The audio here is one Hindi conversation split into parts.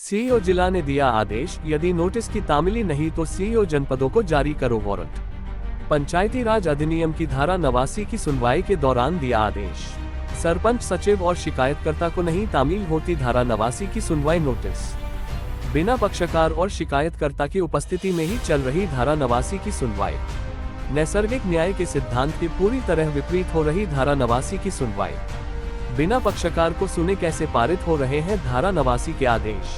सीईओ जिला ने दिया आदेश, यदि नोटिस की तामीली नहीं तो सीईओ जनपदों को जारी करो वारंट। पंचायती राज अधिनियम की धारा 89 की सुनवाई के दौरान दिया आदेश। सरपंच, सचिव और शिकायतकर्ता को नहीं तामील होती धारा 89 की सुनवाई नोटिस। बिना पक्षकार और शिकायतकर्ता की उपस्थिति में ही चल रही धारा 89 की सुनवाई। नैसर्गिक न्याय के सिद्धांत की पूरी तरह विपरीत हो रही धारा 89 की सुनवाई। बिना पक्षकार को सुने कैसे पारित हो रहे हैं धारा 89 के आदेश।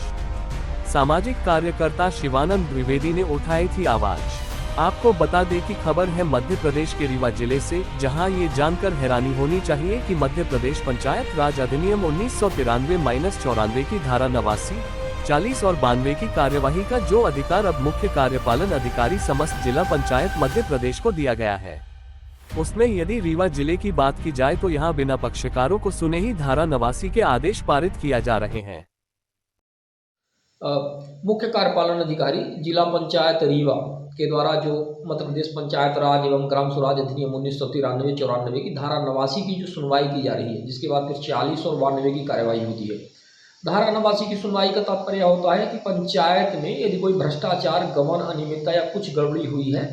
सामाजिक कार्यकर्ता शिवानंद द्विवेदी ने उठाई थी आवाज। आपको बता दें कि खबर है मध्य प्रदेश के रीवा जिले से, जहां ये जानकर हैरानी होनी चाहिए कि मध्य प्रदेश पंचायत राज अधिनियम 1993-94 की धारा 89, 40 और 92 की कार्यवाही का जो अधिकार अब मुख्य कार्यपालन अधिकारी समस्त जिला पंचायत मध्य प्रदेश को दिया गया है, उसमें यदि रीवा जिले की बात की जाए तो यहाँ बिना पक्षकारों को सुने ही धारा 89 के आदेश पारित किया जा रहे हैं। मुख्य कार्यपालन अधिकारी जिला पंचायत रीवा के द्वारा जो मध्य प्रदेश पंचायत राज एवं ग्राम स्वराज अधिनियम 1993-94 की धारा 89 की जो सुनवाई की जा रही है, जिसके बाद फिर 40 और 92 की कार्यवाही होती है। धारा 89 की सुनवाई का तात्पर्य होता है कि पंचायत में यदि कोई भ्रष्टाचार, गबन, अनियमितता या कुछ गड़बड़ी हुई है,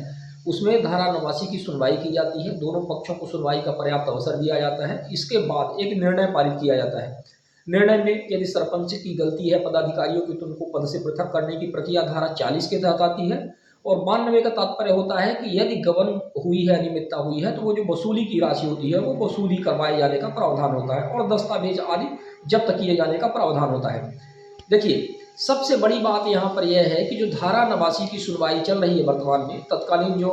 उसमें धारा 89 की सुनवाई की जाती है। दोनों पक्षों को सुनवाई का पर्याप्त अवसर दिया जाता है। इसके बाद एक निर्णय पारित किया जाता है। निर्णय में यदि सरपंच की गलती है पदाधिकारियों की, तो उनको पद से पृथक करने की प्रक्रिया धारा 40 के तहत आती है। और 92 का तात्पर्य होता है कि यदि गबन हुई है, अनियमितता हुई है, तो वो जो वसूली की राशि होती है वो वसूली करवाए जाने का प्रावधान होता है और दस्तावेज आदि जब्त किए जाने का प्रावधान होता है। देखिए, सबसे बड़ी बात यहाँ पर यह है कि जो धारा 89 की सुनवाई चल रही है वर्तमान में, तत्कालीन जो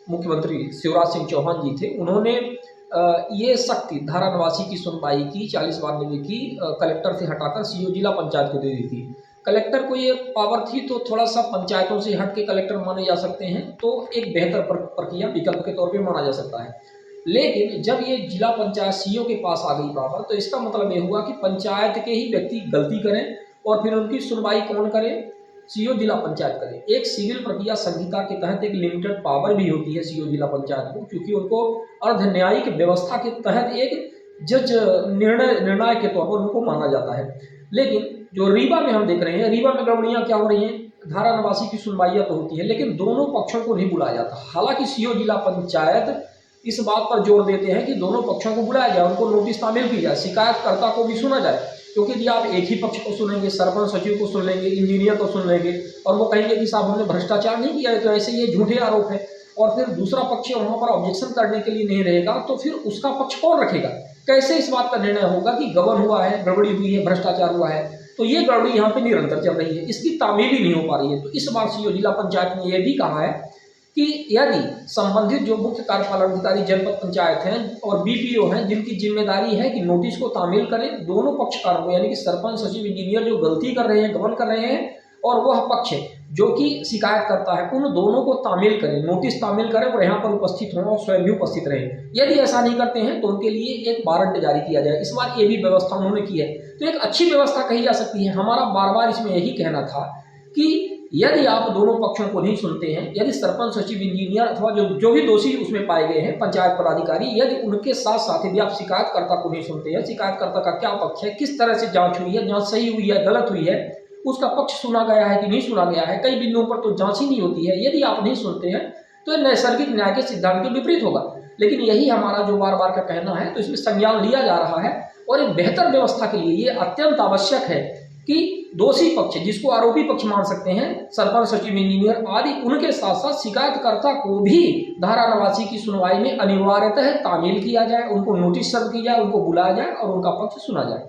मुख्यमंत्री शिवराज सिंह चौहान जी थे, उन्होंने ये शक्ति धारा 89 की सुनवाई की 40-92 की कलेक्टर से हटाकर सीईओ जिला पंचायत को दे दी थी। कलेक्टर को ये पावर थी तो थोड़ा सा पंचायतों से हट के कलेक्टर माने जा सकते हैं, तो एक बेहतर प्रक्रिया विकल्प के तौर पे माना जा सकता है। लेकिन जब ये जिला पंचायत सीईओ के पास आ गई पावर, तो इसका मतलब ये हुआ कि पंचायत के ही व्यक्ति गलती करें और फिर उनकी सुनवाई कौन करे? सीईओ जिला पंचायत करे। एक सिविल प्रक्रिया संहिता के तहत एक लिमिटेड पावर भी होती है सीईओ जिला पंचायत को, क्योंकि उनको अर्ध न्यायिक व्यवस्था के तहत एक जज निर्णायक के तौर पर उनको माना जाता है। लेकिन जो रीवा में हम देख रहे हैं, रीवा में गड़बड़ियां क्या हो रही हैं? धारा 89 की सुनवाइयां तो होती है, लेकिन दोनों पक्षों को नहीं बुलाया जाता। हालांकि सीईओ जिला पंचायत इस बात पर जोर देते हैं कि दोनों पक्षों को बुलाया जाए, उनको नोटिस तामील की जाए, शिकायतकर्ता को भी सुना जाए। क्योंकि यदि आप एक ही पक्ष को सुनेंगे, सरपंच सचिव को सुन लेंगे, इंजीनियर को सुन लेंगे और वो कहेंगे कि साहब हमने भ्रष्टाचार नहीं किया है, तो ऐसे ये झूठे आरोप है, और फिर दूसरा पक्ष वहां पर ऑब्जेक्शन करने के लिए नहीं रहेगा, तो फिर उसका पक्ष कौन रखेगा? कैसे इस बात का निर्णय होगा कि गबन हुआ है, गड़बड़ी हुई है, भ्रष्टाचार हुआ है? तो ये गड़बड़ी यहाँ पे निरंतर चल रही है, इसकी तामील ही नहीं हो पा रही है। तो इस बार सीईओ जिला पंचायत ने यह भी कहा है कि यदि संबंधित जो मुख्य कार्यपालन अधिकारी जनपद पंचायत हैं और बीपीओ हैं, जिनकी जिम्मेदारी है कि नोटिस को तामील करें, दोनों पक्षकारों को, यानी कि सरपंच, सचिव, इंजीनियर जो गलती कर रहे हैं, गबन कर रहे हैं, और वह पक्ष जो कि शिकायत करता है, उन दोनों को तामील करें, नोटिस तामील करें और यहाँ पर उपस्थित हों और स्वयं भी उपस्थित रहें। यदि ऐसा नहीं करते हैं तो उनके लिए एक वारंट जारी किया जाए। इस बार ये भी व्यवस्था उन्होंने की है, तो एक अच्छी व्यवस्था कही जा सकती है। हमारा बार बार इसमें यही कहना था कि यदि आप दोनों पक्षों को नहीं सुनते हैं, यदि सरपंच, सचिव, इंजीनियर अथवा जो भी दोषी उसमें पाए गए हैं, पंचायत पदाधिकारी, यदि उनके साथ साथ यदि आप शिकायतकर्ता को नहीं सुनते हैं, शिकायतकर्ता का क्या पक्ष है, किस तरह से जांच हुई है, जांच सही हुई है, गलत हुई है, उसका पक्ष सुना गया है कि नहीं सुना गया है, कई बिंदुओं पर तो जांच ही नहीं होती है, यदि आप नहीं सुनते हैं तो नैसर्गिक न्याय के सिद्धांत के विपरीत होगा। लेकिन यही हमारा जो बार बार का कहना है, तो इसमें संज्ञान लिया जा रहा है और एक बेहतर व्यवस्था के लिए ये अत्यंत आवश्यक है कि दोषी पक्ष, जिसको आरोपी पक्ष मान सकते हैं, सरपंच, सचिव, इंजीनियर आदि, उनके साथ साथ शिकायतकर्ता को भी धारा 89 की सुनवाई में अनिवार्यतः तामील किया जाए, उनको नोटिस सर्व की जाए, उनको बुलाया जाए और उनका पक्ष सुना जाए।